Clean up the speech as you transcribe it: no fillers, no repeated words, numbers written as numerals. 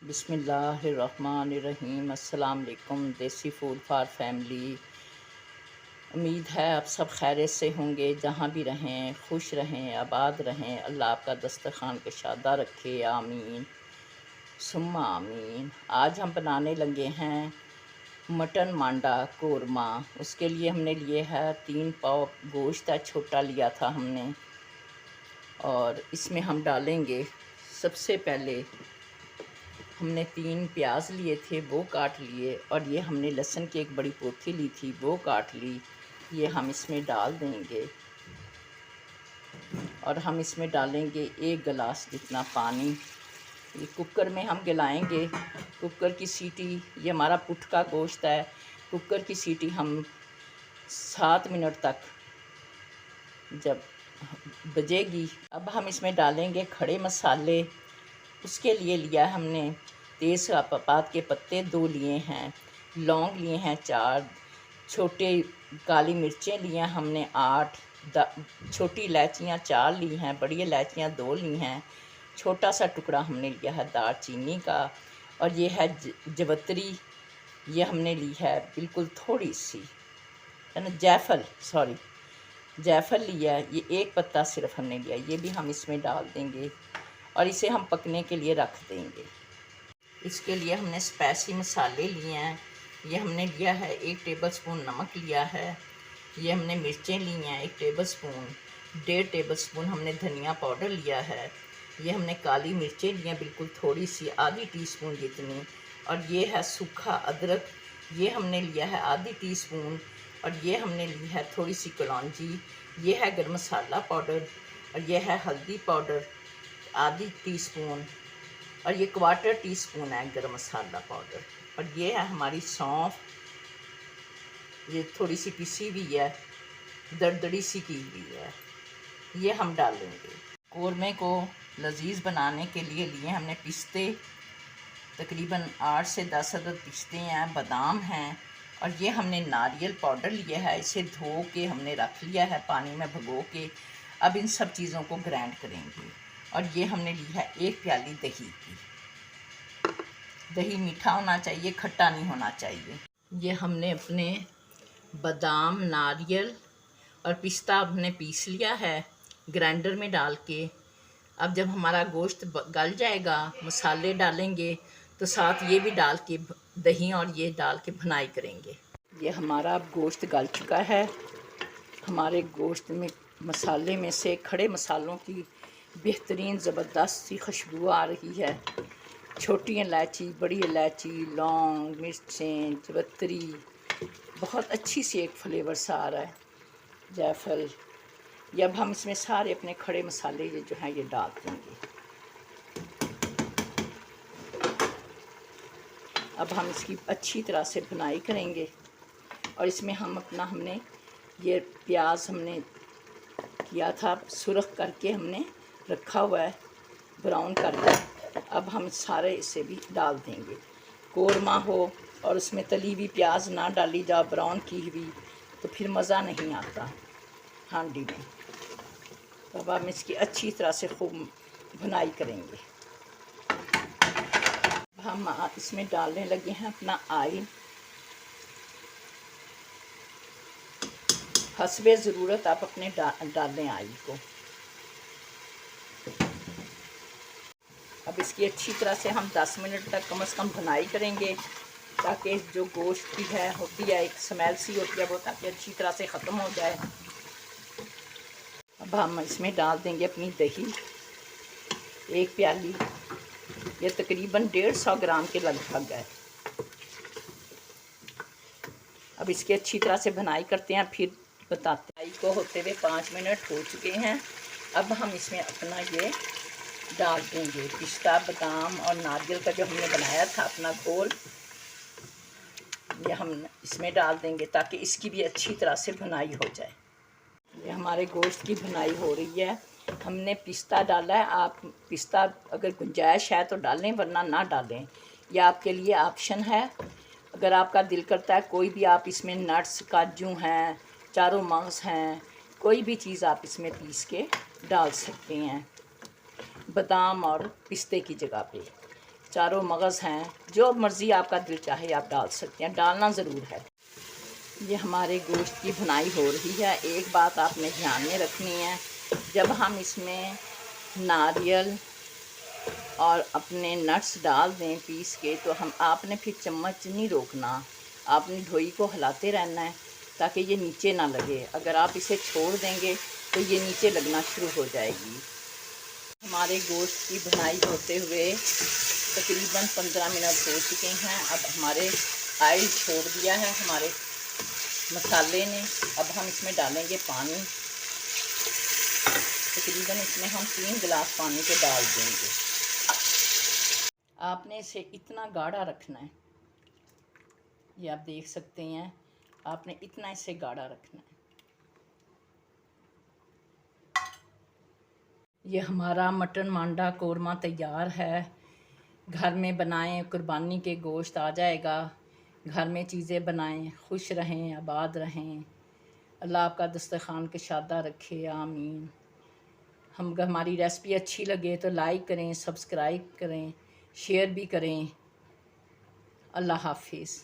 बिस्मिल्लाहिर्रहमानिर्रहीम। अस्सलाम वालेकुम। देसी फूड फॉर फैमिली। उम्मीद है आप सब खैरियत से होंगे, जहाँ भी रहें खुश रहें, आबाद रहें। अल्लाह आपका दस्तरखान कुशादा रखे, आमीन सुम्मा आमीन। आज हम बनाने लगे हैं मटन मांडा कोरमा। उसके लिए हमने लिए है 3 पाव गोश्त है, छोटा लिया था हमने। और इसमें हम डालेंगे, सबसे पहले हमने 3 प्याज लिए थे, वो काट लिए। और ये हमने लहसुन की एक बड़ी पोथी ली थी, वो काट ली। ये हम इसमें डाल देंगे। और हम इसमें डालेंगे 1 गिलास जितना पानी। ये कुकर में हम गलाएंगे। कुकर की सीटी, ये हमारा पुठ का गोश्त है, कुकर की सीटी हम 7 मिनट तक जब बजेगी। अब हम इसमें डालेंगे खड़े मसाले। उसके लिए लिया हमने तेज़पात के पत्ते 2 लिए हैं, लौंग लिए हैं 4, छोटे काली मिर्चें लिए हमने 8, छोटी इलायचियाँ 4 ली हैं, बड़ी इलायचियाँ 2 ली हैं, छोटा सा टुकड़ा हमने लिया है दालचीनी का। और ये है जवत्री, ये हमने ली है बिल्कुल थोड़ी सी, है ना, जायफल लिया है, ये 1 पत्ता सिर्फ हमने लिया। ये भी हम इसमें डाल देंगे और इसे हम पकने के लिए रख देंगे। इसके लिए हमने स्पाइसी मसाले लिए हैं। ये हमने लिया है 1 टेबलस्पून नमक लिया है। ये हमने मिर्चें ली हैं 1 टेबलस्पून, 1.5 टेबलस्पून हमने धनिया पाउडर लिया है। ये हमने काली मिर्चें ली हैं बिल्कुल थोड़ी सी, आधी टीस्पून जितनी। और ये है सूखा अदरक, ये हमने लिया है आधी टीस्पून। और ये हमने ली है थोड़ी सी कलौंजी। ये है गरम मसाला पाउडर। और ये है हल्दी पाउडर आधी टीस्पून। और ये 1/4 टीस्पून है गरम मसाला पाउडर। और ये है हमारी सौंफ, ये थोड़ी सी पिसी हुई है, दरदरी सी की हुई है, ये हम डालेंगे। कोरमे को लजीज बनाने के लिए हमने पिस्ते, तकरीबन 8 से 10 अदद पिस्ते हैं, बादाम हैं। और ये हमने नारियल पाउडर लिया है, इसे धो के हमने रख लिया है पानी में भिगो के। अब इन सब चीज़ों को ग्राइंड करेंगे। और ये हमने ली है 1 प्याली दही की। दही मीठा होना चाहिए, खट्टा नहीं होना चाहिए। ये हमने अपने बादाम, नारियल और पिस्ता हमने पीस लिया है ग्राइंडर में डाल के। अब जब हमारा गोश्त गल जाएगा, मसाले डालेंगे, तो साथ ये भी डाल के दही और ये डाल के भुनाई करेंगे। ये हमारा अब गोश्त गल चुका है। हमारे गोश्त में मसाले में से खड़े मसालों की बेहतरीन ज़बरदस्त सी खुशबू आ रही है। छोटी इलायची, बड़ी इलायची, लौंग, मिर्चें, जवत्री, बहुत अच्छी सी एक फ्लेवर सा आ रहा है, जायफल। ये अब हम इसमें सारे अपने खड़े मसाले ये जो हैं ये डाल देंगे। अब हम इसकी अच्छी तरह से भुनाई करेंगे। और इसमें हमने ये प्याज हमने किया था सुरख करके हमने रखा हुआ है, ब्राउन करके। अब हम सारे इसे भी डाल देंगे। कोरमा हो और उसमें तली हुई प्याज ना डाली जाए, ब्राउन की हुई, तो फिर मज़ा नहीं आता हांडी में। तो अब हम इसकी अच्छी तरह से खूब भुनाई करेंगे। हम इसमें डालने लगे हैं अपना ऑयल। हस्बे ज़रूरत आप अपने डालें ऑयल को। अब इसकी अच्छी तरह से हम 10 मिनट तक कम से कम भुनाई करेंगे, ताकि जो गोश्त की है होती है एक स्मेल सी होती है वो, ताकि अच्छी तरह से ख़त्म हो जाए। अब हम इसमें डाल देंगे अपनी दही, 1 प्याली, ये तकरीबन 150 ग्राम के लगभग है। अब इसकी अच्छी तरह से भुनाई करते हैं, फिर बताते हैं। को होते हुए 5 मिनट हो चुके हैं। अब हम इसमें अपना ये डाल देंगे पिस्ता, बादाम और नारियल का जो हमने बनाया था अपना घोल, ये हम इसमें डाल देंगे ताकि इसकी भी अच्छी तरह से भुनाई हो जाए। ये हमारे गोश्त की भुनाई हो रही है। हमने पिस्ता डाला है, आप पिस्ता अगर गुंजाइश है तो डालें, वरना ना डालें, यह आपके लिए ऑप्शन है। अगर आपका दिल करता है कोई भी आप इसमें नट्स, काजू हैं, चारों मगज़ हैं, कोई भी चीज़ आप इसमें पीस के डाल सकते हैं, बादाम और पिस्ते की जगह पे। चारों मगज़ हैं, जो मर्ज़ी आपका दिल चाहे आप डाल सकते हैं, डालना ज़रूर है। ये हमारे गोश्त की भुनाई हो रही है। एक बात आपने ध्यान में रखनी है, जब हम इसमें नारियल और अपने नट्स डाल दें पीस के, तो आपने फिर चम्मच नहीं रोकना, आपने ढोई को हिलाते रहना है ताकि ये नीचे ना लगे। अगर आप इसे छोड़ देंगे तो ये नीचे लगना शुरू हो जाएगी। हमारे गोश्त की भुनाई होते हुए तकरीबन 15 मिनट हो चुके हैं। अब हमारे ऑयल छोड़ दिया है हमारे मसाले ने। अब हम इसमें डालेंगे पानी। तकरीबन इसमें हम 3 गिलास पानी के डाल देंगे। आपने इसे इतना गाढ़ा रखना है, ये आप देख सकते हैं, आपने इतना इसे गाढ़ा रखना है। ये हमारा मटन मांडा कोरमा तैयार है। घर में बनाएं, कुर्बानी के गोश्त आ जाएगा। घर में चीज़ें बनाएं, खुश रहें, आबाद रहें। अल्लाह आपका दस्तरखान कुशादा रखे, आमीन। हमारी रेसिपी अच्छी लगे तो लाइक करें, सब्सक्राइब करें, शेयर भी करें। अल्लाह हाफिज़।